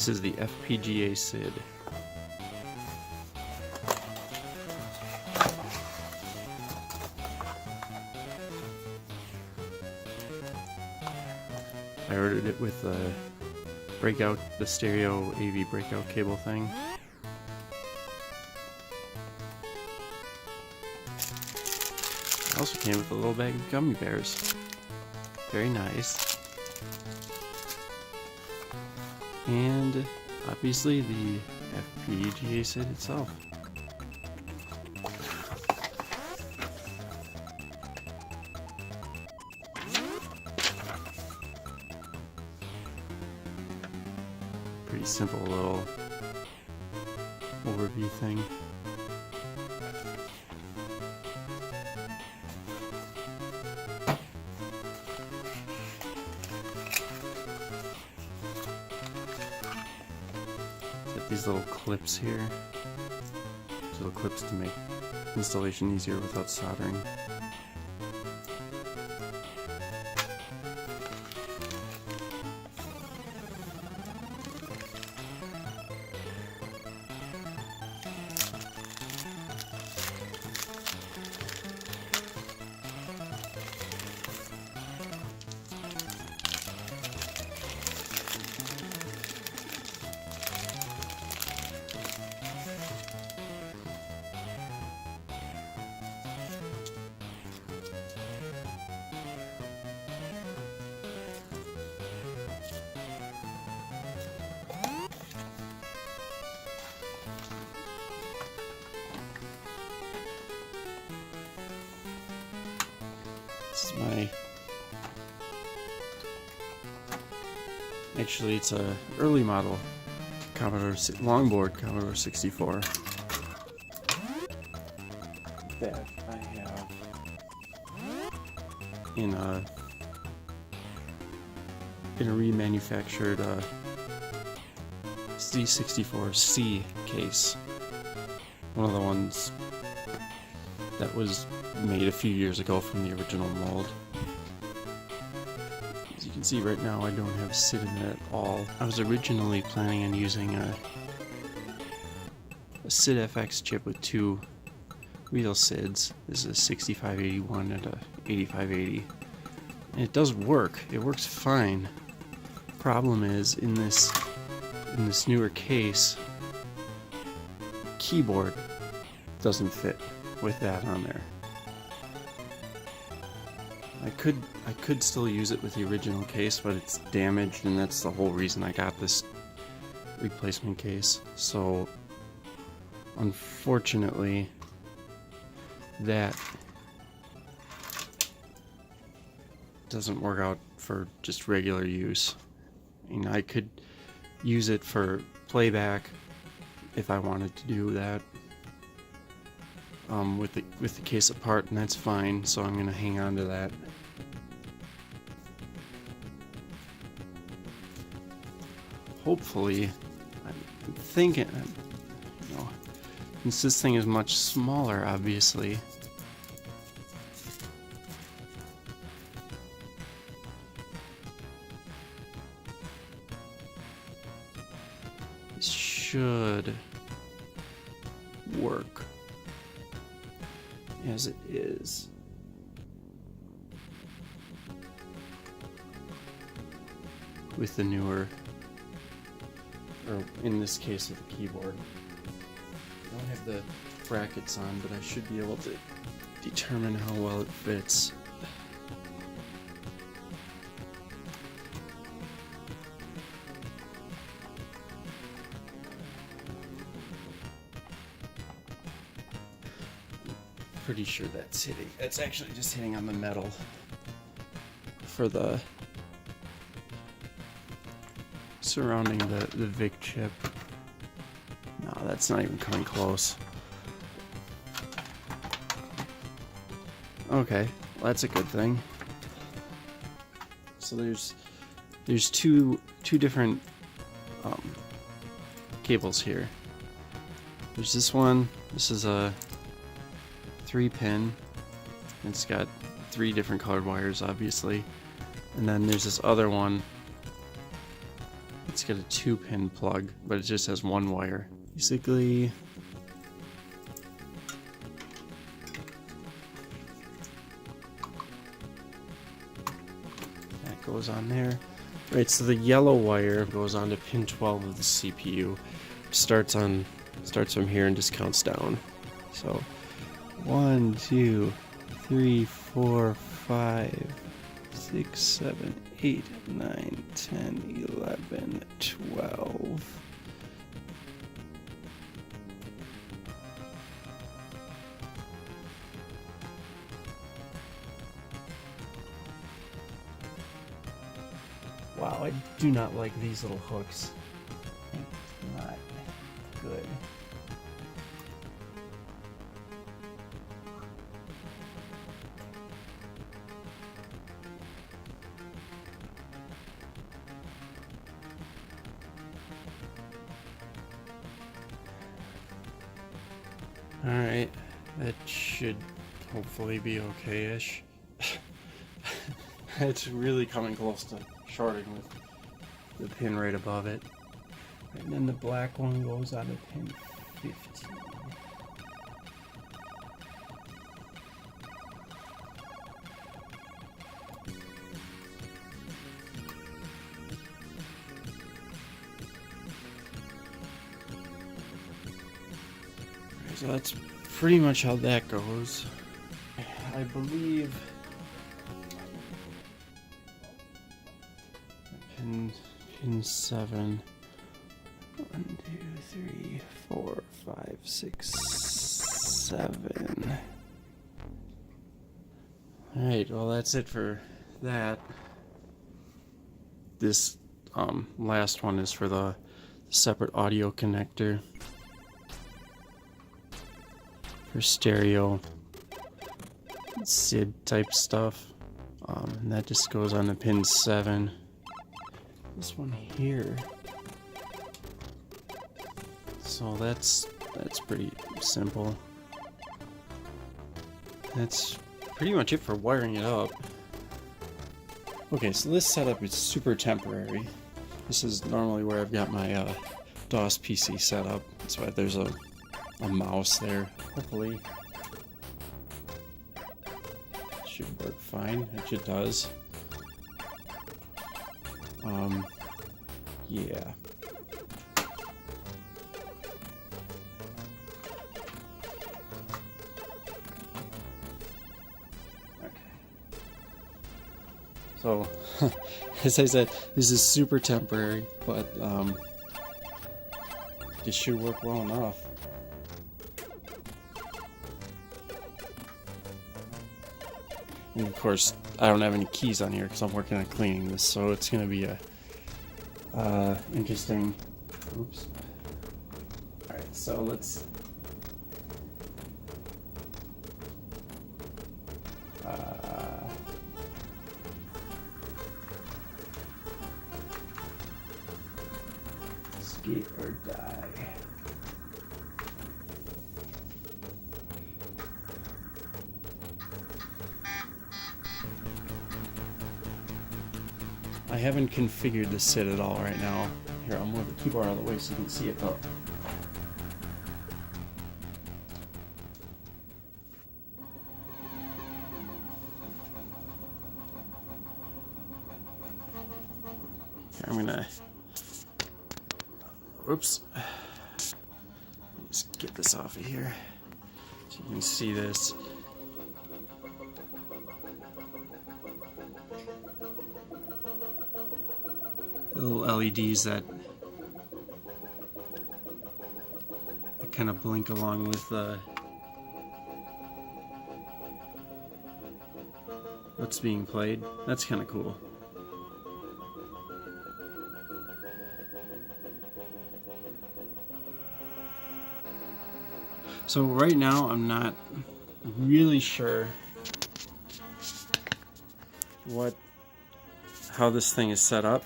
This is the FPGASID. I ordered it with the stereo AV breakout cable thing. It also came with a little bag of gummy bears. Very nice. And obviously the FPGASID itself. Pretty simple little overview thing. Got these little clips here. These little clips to make installation easier without soldering. This is my, actually it's a early model Commodore longboard Commodore 64 that I have in a remanufactured C64C case. One of the ones that was made a few years ago from the original mold. As you can see right now, I don't have SID in it at all. I was originally planning on using a SID FX chip with two real SIDs. This is a 6581 and a 8580. And it does work. It works fine. Problem is, in this newer case, keyboard doesn't fit with that on there. I could still use it with the original case, but it's damaged, and that's the whole reason I got this replacement case. So unfortunately, that doesn't work out for just regular use. I mean, I could use it for playback if I wanted to do that. With the case apart, and that's fine, so I'm gonna hang on to that. Hopefully, I'm thinking, you know, since this thing is much smaller, obviously, this should work as it is. With the newer, or in this case with the keyboard. I don't have the brackets on, but I should be able to determine how well it fits. Pretty sure that's actually just hitting on the metal for the surrounding the VIC chip. No, that's not even coming close. Okay, well, that's a good thing. So there's two different cables here. There's this one. This is a 3-pin. It's got 3 different colored wires, obviously. And then there's this other one It's got a 2-pin plug, but it just has 1 wire. Basically, that goes on there. Right, so the yellow wire goes on to pin 12 of the CPU. Starts from here and just counts down. So 1, 2, 3, 4, 5, 6, 7, 8, 9, 10, 11, 12. Wow, I do not like these little hooks. It's not good. Alright, that should hopefully be okay-ish. It's really coming close to shorting with the pin right above it. And then the black one goes on to pin 15. So that's pretty much how that goes. I believe pin 7. 1, 2, 3, 4, 5, 6, 7. Alright, well that's it for that. This last one is for the separate audio connector for stereo SID type stuff, and that just goes on to pin 7. This one here, so that's pretty simple. That's pretty much it for wiring it up. Okay, so this setup is super temporary. This is normally where I've got my DOS PC set up. That's why there's a mouse there. Hopefully it should work fine, which it does. Yeah. So, as I said, this is super temporary, but this should work well enough. And of course, I don't have any keys on here because I'm working on cleaning this, so it's going to be a interesting. Oops. All right, so let's. Skate or die. I haven't configured the SID at all right now. Here, I'll move the keyboard out of the way so you can see it though. Here, I'm gonna. Oops. Let's get this off of here so you can see this. Little LEDs that kind of blink along with what's being played. That's kind of cool. So right now I'm not really sure how this thing is set up.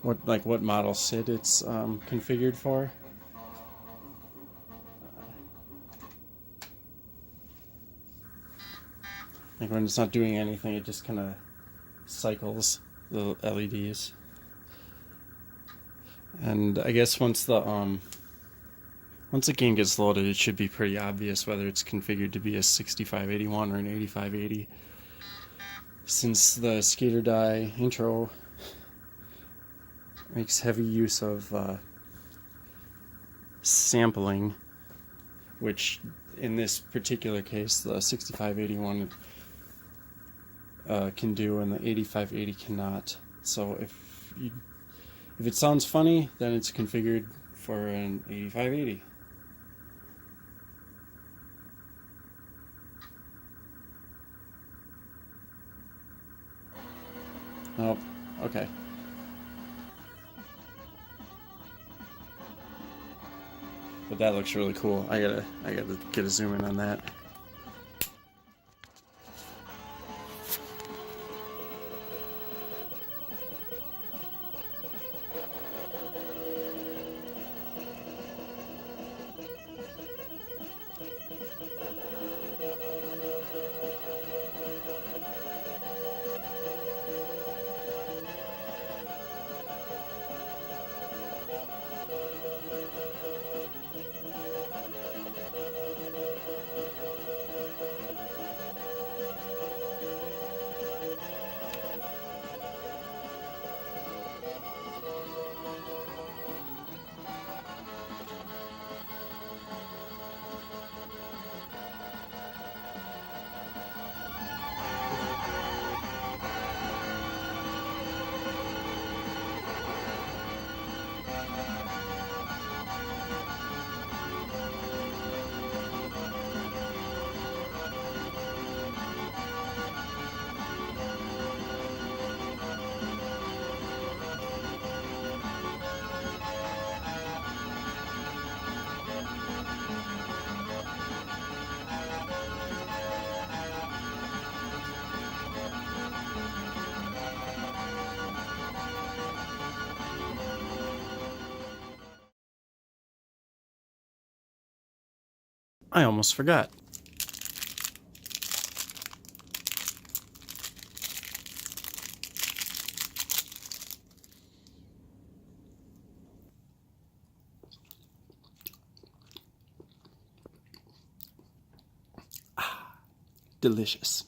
What model SID it's configured for. Like when it's not doing anything, it just kind of cycles, the LEDs. And I guess once the game gets loaded, it should be pretty obvious whether it's configured to be a 6581 or an 8580. Since the Skater Die intro makes heavy use of sampling, which in this particular case the 6581 can do and the 8580 cannot. So if it sounds funny, then it's configured for an 8580. Oh, okay. But that looks really cool. I gotta get a zoom in on that. I almost forgot. Delicious.